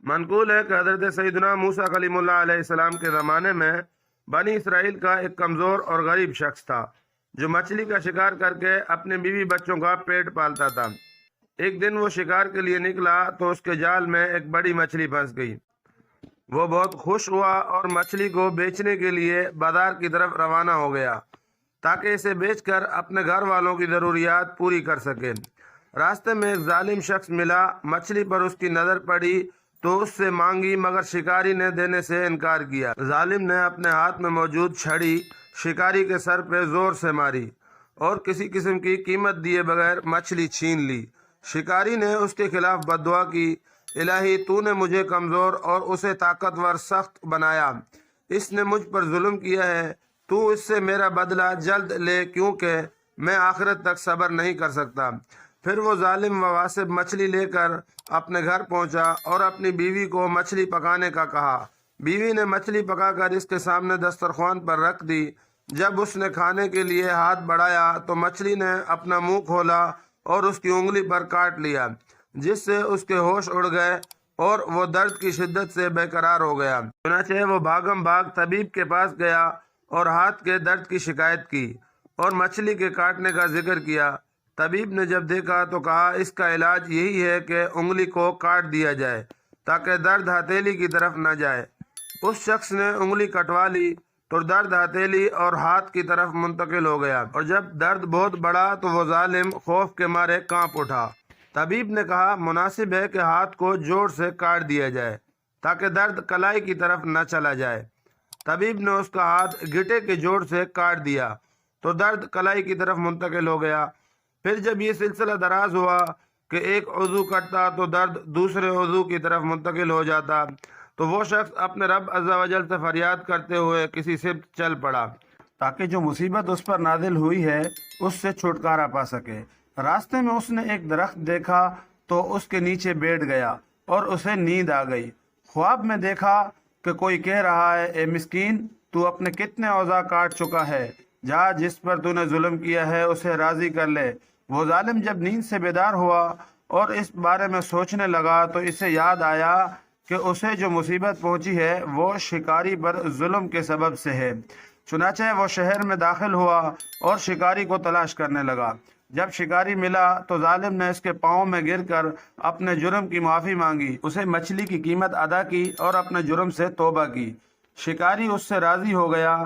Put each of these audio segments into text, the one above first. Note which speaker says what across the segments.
Speaker 1: منقول ہے کہ حضرت سیدنا موسیٰ کلیم اللہ علیہ السلام کے زمانے میں بنی اسرائیل کا ایک کمزور اور غریب شخص تھا جو مچھلی کا شکار کر کے اپنے بیوی بچوں کا پیٹ پالتا تھا۔ ایک دن وہ شکار کے لیے نکلا تو اس کے جال میں ایک بڑی مچھلی پھنس گئی۔ وہ بہت خوش ہوا اور مچھلی کو بیچنے کے لیے بازار کی طرف روانہ ہو گیا تاکہ اسے بیچ کر اپنے گھر والوں کی ضروریات پوری کر سکے۔ راستے میں ایک ظالم شخص ملا، مچھلی پر اس کی نظر پڑی تو اس سے مانگی مگر شکاری نے دینے سے انکار کیا۔ ظالم نے اپنے ہاتھ میں موجود چھڑی شکاری کے سر پہ زور سے ماری اور کسی قسم کی قیمت دیے بغیر مچھلی چھین لی۔ شکاری نے اس کے خلاف بددعا کی، الہی تو نے مجھے کمزور اور اسے طاقتور سخت بنایا، اس نے مجھ پر ظلم کیا ہے، تو اس سے میرا بدلہ جلد لے کیونکہ میں آخرت تک صبر نہیں کر سکتا۔ پھر وہ ظالم و غاصب مچھلی لے کر اپنے گھر پہنچا اور اپنی بیوی کو مچھلی پکانے کا کہا۔ بیوی نے مچھلی پکا کر اس کے سامنے دسترخوان پر رکھ دی۔ جب اس نے کھانے کے لیے ہاتھ بڑھایا تو مچھلی نے اپنا منہ کھولا اور اس کی انگلی پر کاٹ لیا، جس سے اس کے ہوش اڑ گئے اور وہ درد کی شدت سے بے قرار ہو گیا۔ چنانچہ وہ بھاگم بھاگ طبیب کے پاس گیا اور ہاتھ کے درد کی شکایت کی اور مچھلی کے کاٹنے کا ذکر کیا۔ طبیب نے جب دیکھا تو کہا اس کا علاج یہی ہے کہ انگلی کو کاٹ دیا جائے تاکہ درد ہتھیلی کی طرف نہ جائے۔ اس شخص نے انگلی کٹوا لی تو درد ہتھیلی اور ہاتھ کی طرف منتقل ہو گیا، اور جب درد بہت بڑھا تو وہ ظالم خوف کے مارے کانپ اٹھا۔ طبیب نے کہا مناسب ہے کہ ہاتھ کو جوڑ سے کاٹ دیا جائے تاکہ درد کلائی کی طرف نہ چلا جائے۔ طبیب نے اس کا ہاتھ گھٹے کے جوڑ سے کاٹ دیا تو درد کلائی کی طرف منتقل ہو گیا۔ پھر جب یہ سلسلہ دراز ہوا کہ ایک عضو کٹتا تو درد دوسرے عضو کی طرف منتقل ہو جاتا تو وہ شخص اپنے رب عز و جل سے فریاد کرتے ہوئے کسی سمت چل پڑا
Speaker 2: تاکہ جو مصیبت اس پر نازل ہوئی ہے اس سے چھٹکارا پا سکے۔ راستے میں اس نے ایک درخت دیکھا تو اس کے نیچے بیٹھ گیا اور اسے نیند آ گئی۔ خواب میں دیکھا کہ کوئی کہہ رہا ہے اے مسکین، تو اپنے کتنے اوضاع کاٹ چکا ہے، جا جس پر تو نے ظلم کیا ہے اسے راضی کر لے۔ وہ ظالم جب نیند سے بیدار ہوا اور اس بارے میں سوچنے لگا تو اسے یاد آیا کہ اسے جو مصیبت پہنچی ہے وہ شکاری پر ظلم کے سبب سے ہے۔ چنانچہ وہ شہر میں داخل ہوا اور شکاری کو تلاش کرنے لگا۔ جب شکاری ملا تو ظالم نے اس کے پاؤں میں گر کر اپنے جرم کی معافی مانگی، اسے مچھلی کی قیمت ادا کی اور اپنے جرم سے توبہ کی۔ شکاری اس سے راضی ہو گیا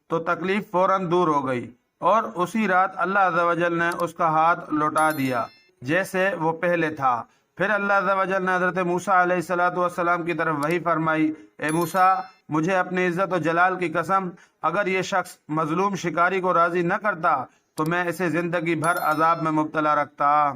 Speaker 2: تو تکلیف فوراً دور ہو گئی اور اسی رات اللہ عز و جل نے اس کا ہاتھ لوٹا دیا جیسے وہ پہلے تھا۔ پھر اللہ عز و جل نے حضرت موسیٰ علیہ السلام کی طرف وحی فرمائی، اے موسیٰ، مجھے اپنی عزت و جلال کی قسم، اگر یہ شخص مظلوم شکاری کو راضی نہ کرتا تو میں اسے زندگی بھر عذاب میں مبتلا رکھتا۔